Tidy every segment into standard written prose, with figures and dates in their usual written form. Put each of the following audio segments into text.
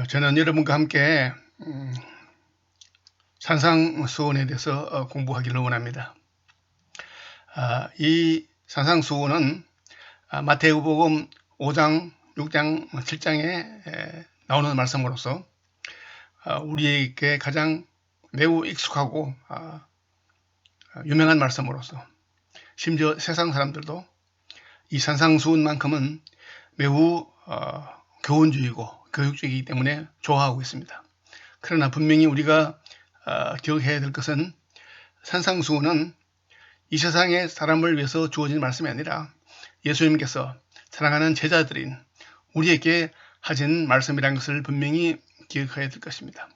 저는 여러분과 함께 산상수훈에 대해서 공부하기를 원합니다. 이 산상수훈은 마태복음 5장, 6장, 7장에 나오는 말씀으로서 우리에게 가장 매우 익숙하고 유명한 말씀으로서 심지어 세상 사람들도 이 산상수훈만큼은 매우 교훈주의고 교육적이기 때문에 좋아하고 있습니다. 그러나 분명히 우리가 기억해야 될 것은 산상수훈은 이 세상의 사람을 위해서 주어진 말씀이 아니라 예수님께서 사랑하는 제자들인 우리에게 하신 말씀이라는 것을 분명히 기억해야 될 것입니다.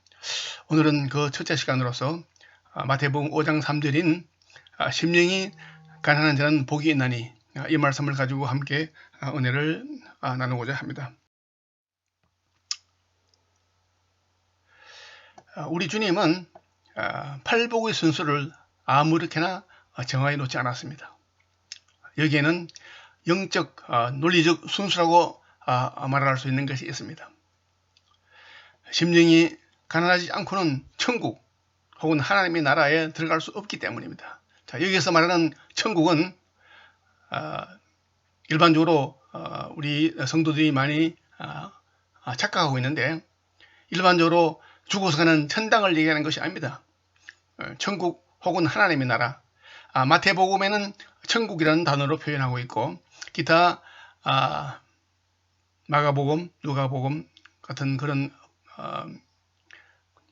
오늘은 그 첫째 시간으로서 마태복음 5장 3절인 심령이 가난한 자는 복이 있나니 이 말씀을 가지고 함께 은혜를 나누고자 합니다. 우리 주님은 팔복의 순서를 아무렇게나 정하여 놓지 않았습니다. 여기에는 영적, 논리적 순수라고 말할 수 있는 것이 있습니다. 심령이 가난하지 않고는 천국 혹은 하나님의 나라에 들어갈 수 없기 때문입니다. 자, 여기에서 말하는 천국은 일반적으로 우리 성도들이 많이 착각하고 있는데 일반적으로 죽어서 가는 천당을 얘기하는 것이 아닙니다. 천국 혹은 하나님의 나라. 마태복음에는 천국이라는 단어로 표현하고 있고 기타 마가복음, 누가복음 같은 그런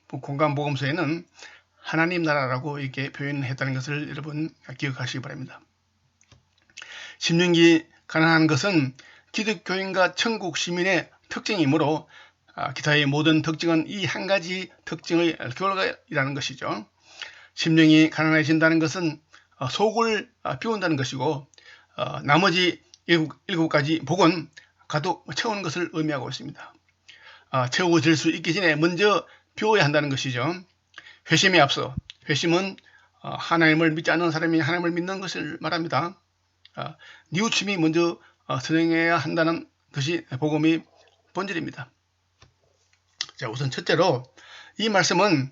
공간복음서에는 하나님 나라라고 이렇게 표현했다는 것을 여러분 기억하시기 바랍니다. 심령이 가난한 것은 기독교인과 천국 시민의 특징이므로 기타의 모든 특징은 이 한 가지 특징의 결과이라는 것이죠. 심령이 가난해진다는 것은 속을 비운다는 것이고 나머지 7가지 복은 가득 채우는 것을 의미하고 있습니다. 채워질 수 있기 전에 먼저 비워야 한다는 것이죠. 회심에 앞서 회심은 하나님을 믿지 않는 사람이 하나님을 믿는 것을 말합니다. 뉘우침이 먼저 선행해야 한다는 것이 복음의 본질입니다. 자, 우선 첫째로 이 말씀은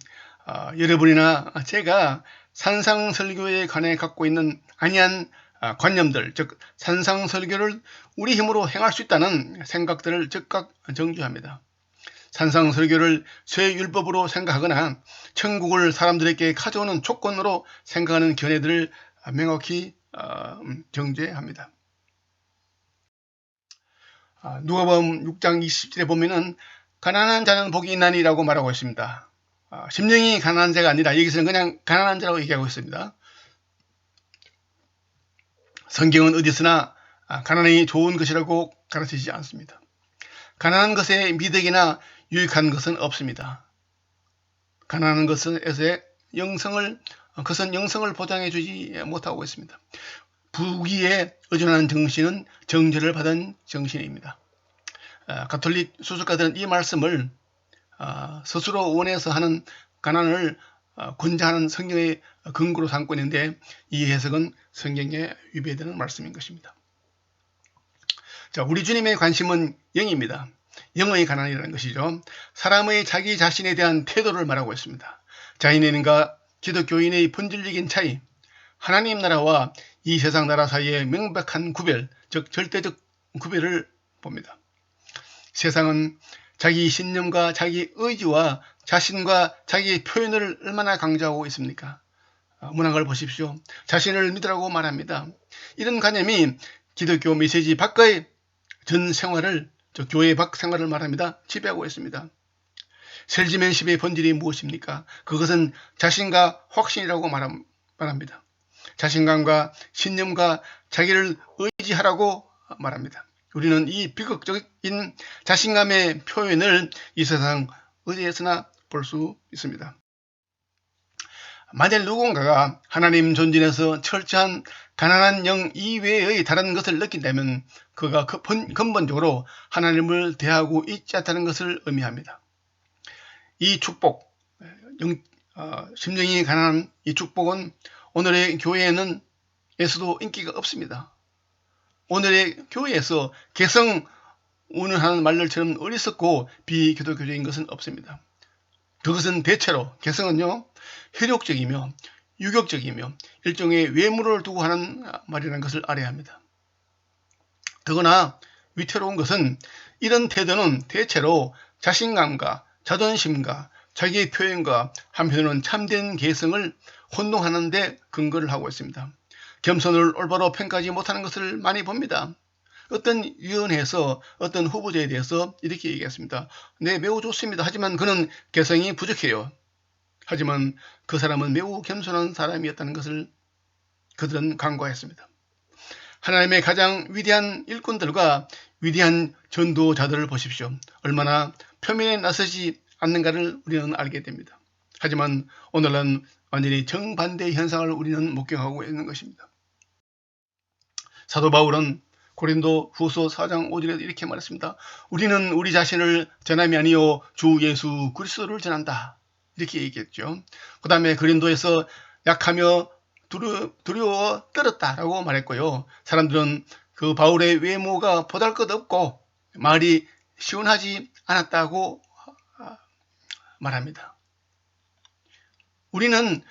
여러분이나 제가 산상설교에 관해 갖고 있는 아니한 관념들, 즉 산상설교를 우리 힘으로 행할 수 있다는 생각들을 즉각 정죄합니다. 산상설교를 쇠율법으로 생각하거나 천국을 사람들에게 가져오는 조건으로 생각하는 견해들을 명확히 정죄합니다. 누가복음 6장 20절에 보면은 가난한 자는 복이 있나니라고 말하고 있습니다. 심령이 가난한 자가 아니라 여기서는 그냥 가난한 자라고 얘기하고 있습니다. 성경은 어디서나 가난이 좋은 것이라고 가르치지 않습니다. 가난한 것에 미덕이나 유익한 것은 없습니다. 가난한 것에서의 그것은 영성을 보장해 주지 못하고 있습니다. 부귀에 의존하는 정신은 정죄를 받은 정신입니다. 가톨릭 수술가들은 이 말씀을 스스로 원해서 하는 가난을 권장하는 성경의 근거로 삼고 있는데 이 해석은 성경에 위배되는 말씀인 것입니다. 자, 우리 주님의 관심은 영입니다. 영의 가난이라는 것이죠. 사람의 자기 자신에 대한 태도를 말하고 있습니다. 자연인과 기독교인의 본질적인 차이, 하나님 나라와 이 세상 나라 사이의 명백한 구별, 즉 절대적 구별을 봅니다. 세상은 자기 신념과 자기 의지와 자신과 자기 표현을 얼마나 강조하고 있습니까? 문학을 보십시오. 자신을 믿으라고 말합니다. 이런 관념이 기독교 메시지 밖의 전 생활을, 즉 교회 밖 생활을 말합니다. 지배하고 있습니다. 셀지맨십의 본질이 무엇입니까? 그것은 자신과 확신이라고 말합니다. 자신감과 신념과 자기를 의지하라고 말합니다. 우리는 이 비극적인 자신감의 표현을 이 세상 어디에서나 볼 수 있습니다. 만일 누군가가 하나님 존진에서 철저한 가난한 영 이외의 다른 것을 느낀다면 그가 근본적으로 하나님을 대하고 있지 않다는 것을 의미합니다. 이 축복, 심령이 가난한 이 축복은 오늘의 교회에서도 인기가 없습니다. 오늘의 교회에서 개성 운운하는 말들처럼 어리석고 비기독교적인 것은 없습니다. 그것은 대체로 개성은요, 혈육적이며 유격적이며 일종의 외모를 두고 하는 말이라는 것을 알아야 합니다. 더구나 위태로운 것은 이런 태도는 대체로 자신감과 자존심과 자기의 표현과 한편으로는 참된 개성을 혼동하는 데 근거를 하고 있습니다. 겸손을 올바로 평가하지 못하는 것을 많이 봅니다. 어떤 위원회에서 어떤 후보자에 대해서 이렇게 얘기했습니다. 네, 매우 좋습니다. 하지만 그는 개성이 부족해요. 하지만 그 사람은 매우 겸손한 사람이었다는 것을 그들은 간과했습니다. 하나님의 가장 위대한 일꾼들과 위대한 전도자들을 보십시오. 얼마나 표면에 나서지 않는가를 우리는 알게 됩니다. 하지만 오늘은 완전히 정반대의 현상을 우리는 목격하고 있는 것입니다. 사도 바울은 고린도 후서 4장 5절에 이렇게 말했습니다. 우리는 우리 자신을 전함이 아니요 주 예수 그리스도를 전한다. 이렇게 얘기했죠. 그 다음에 고린도에서 약하며 두려워 떨었다라고 말했고요. 사람들은 그 바울의 외모가 보잘것없고 말이 시원하지 않았다고 말합니다. 우리는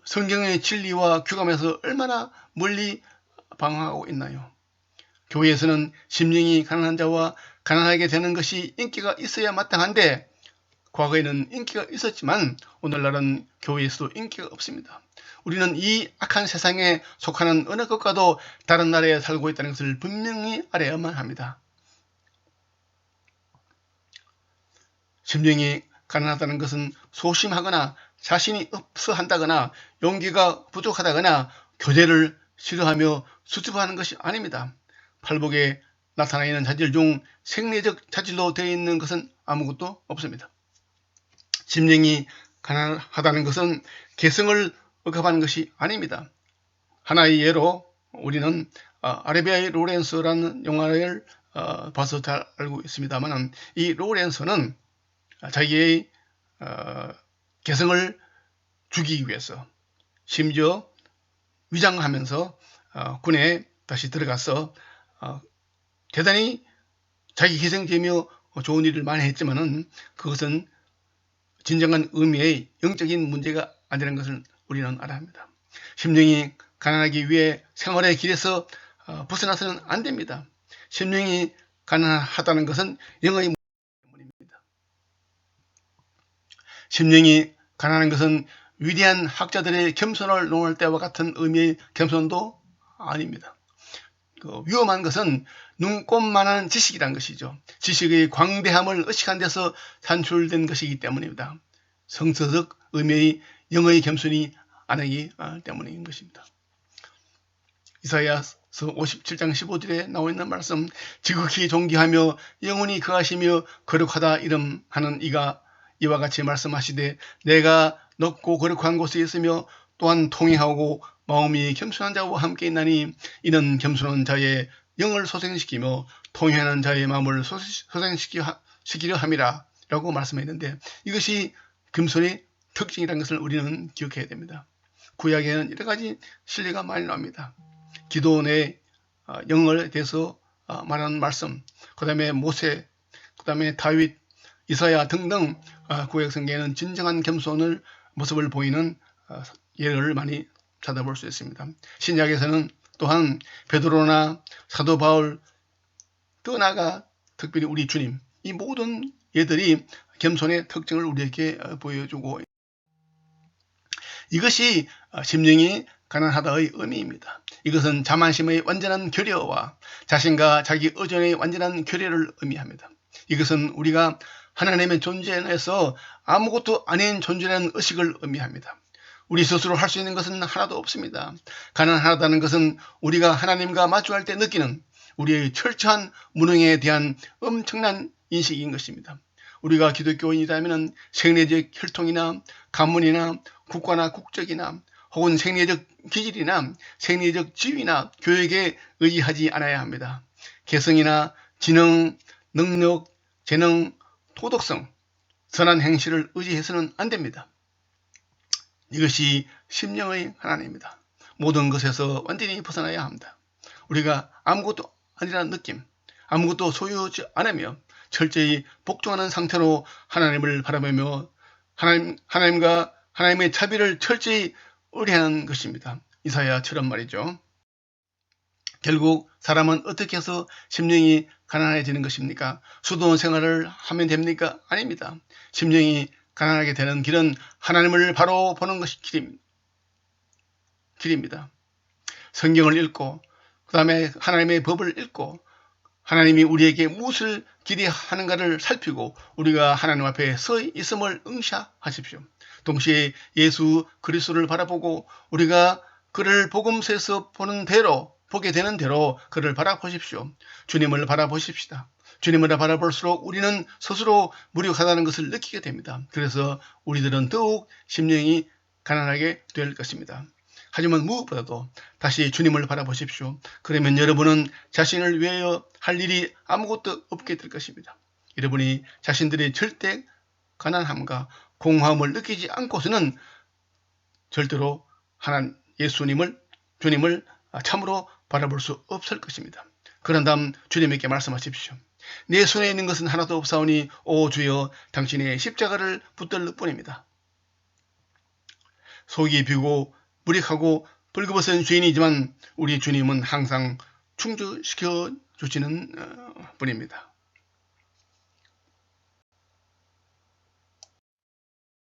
성경의 진리와 규감에서 얼마나 멀리 방황하고 있나요? 교회에서는 심령이 가난한 자와 가난하게 되는 것이 인기가 있어야 마땅한데 과거에는 인기가 있었지만 오늘날은 교회에서도 인기가 없습니다. 우리는 이 악한 세상에 속하는 어느 것과도 다른 나라에 살고 있다는 것을 분명히 알아야만 합니다. 심령이 가난하다는 것은 소심하거나 자신이 없어 한다거나 용기가 부족하다거나 교제를 싫어하며 수줍어하는 것이 아닙니다. 팔복에 나타나 있는 자질 중 생리적 자질로 되어 있는 것은 아무것도 없습니다. 심령이 가난하다는 것은 개성을 억압하는 것이 아닙니다. 하나의 예로 우리는 아라비아의 로렌스라는 영화를 봐서 잘 알고 있습니다만 이 로렌스는 자기의 개성을 주기 위해서 심지어 위장하면서 군에 다시 들어가서 대단히 자기 희생되며 좋은 일을 많이 했지만은 그것은 진정한 의미의 영적인 문제가 아니라는 것을 우리는 알아야 합니다. 심령이 가난하기 위해 생활의 길에서 벗어나서는 안 됩니다. 심령이 가난하다는 것은 영의 문제 때문입니다. 심령이 가난한 것은 위대한 학자들의 겸손을 논할 때와 같은 의미의 겸손도 아닙니다. 위험한 것은 눈꼽만한 지식이란 것이죠. 지식의 광대함을 의식한 데서 산출된 것이기 때문입니다. 성서적 의미의 영의 겸손이 아니기 때문인 것입니다. 이사야서 57장 15절에 나와 있는 말씀, 지극히 존귀하며 영원히 거하시며 거룩하다 이름하는 이가 이와 같이 말씀하시되 내가 높고 거룩한 곳에 있으며 또한 통회하고 마음이 겸손한 자와 함께 있나니 이는 겸손한 자의 영을 소생시키며 통회하는 자의 마음을 소생시키려 함이라 라고 말씀했는데 이것이 겸손의 특징이라는 것을 우리는 기억해야 됩니다. 구약에는 여러 가지 신뢰가 많이 나옵니다. 기도원의 영을 대해서 말하는 말씀, 그 다음에 모세, 그 다음에 다윗, 이사야 등등 구약 성경에는 진정한 겸손을 모습을 보이는 예를 많이 찾아볼 수 있습니다. 신약에서는 또한 베드로나 사도 바울, 또 나아가 특별히 우리 주님, 이 모든 예들이 겸손의 특징을 우리에게 보여주고 이것이 심령이 가난하다의 의미입니다. 이것은 자만심의 완전한 결여와 자신과 자기 의존의 완전한 결여를 의미합니다. 이것은 우리가 하나님의 존재에서 아무것도 아닌 존재라는 의식을 의미합니다. 우리 스스로 할 수 있는 것은 하나도 없습니다. 가난하다는 것은 우리가 하나님과 마주할 때 느끼는 우리의 철저한 무능에 대한 엄청난 인식인 것입니다. 우리가 기독교인이라면 생리적 혈통이나 가문이나 국가나 국적이나 혹은 생리적 기질이나 생리적 지위나 교육에 의지하지 않아야 합니다. 개성이나 지능, 능력, 재능, 도덕성, 선한 행실을 의지해서는 안 됩니다. 이것이 심령의 하나님입니다. 모든 것에서 완전히 벗어나야 합니다. 우리가 아무것도 아니라는 느낌, 아무것도 소유하지 않으며 철저히 복종하는 상태로 하나님을 바라보며 하나님과 하나님의 자비를 철저히 의뢰하는 것입니다. 이사야처럼 말이죠. 결국 사람은 어떻게 해서 심령이 가난해지는 것입니까? 수도원 생활을 하면 됩니까? 아닙니다. 심령이 가난하게 되는 길은 하나님을 바로 보는 것이 길입니다. 성경을 읽고 그 다음에 하나님의 법을 읽고 하나님이 우리에게 무엇을 기대하는가를 살피고 우리가 하나님 앞에 서 있음을 응시하십시오. 동시에 예수 그리스도를 바라보고 우리가 그를 복음서에서 보게 되는 대로 그를 바라보십시오. 주님을 바라보십시다. 주님을 바라볼수록 우리는 스스로 무력하다는 것을 느끼게 됩니다. 그래서 우리들은 더욱 심령이 가난하게 될 것입니다. 하지만 무엇보다도 다시 주님을 바라보십시오. 그러면 여러분은 자신을 위하여 할 일이 아무것도 없게 될 것입니다. 여러분이 자신들의 절대 가난함과 공허함을 느끼지 않고서는 절대로 주님을 참으로 바라볼 수 없을 것입니다. 그런 다음 주님에게 말씀하십시오. 내 손에 있는 것은 하나도 없사오니 오 주여 당신의 십자가를 붙들 뿐입니다. 속이 비고 무력하고 벌거벗은 죄인이지만 우리 주님은 항상 충족시켜 주시는 분입니다.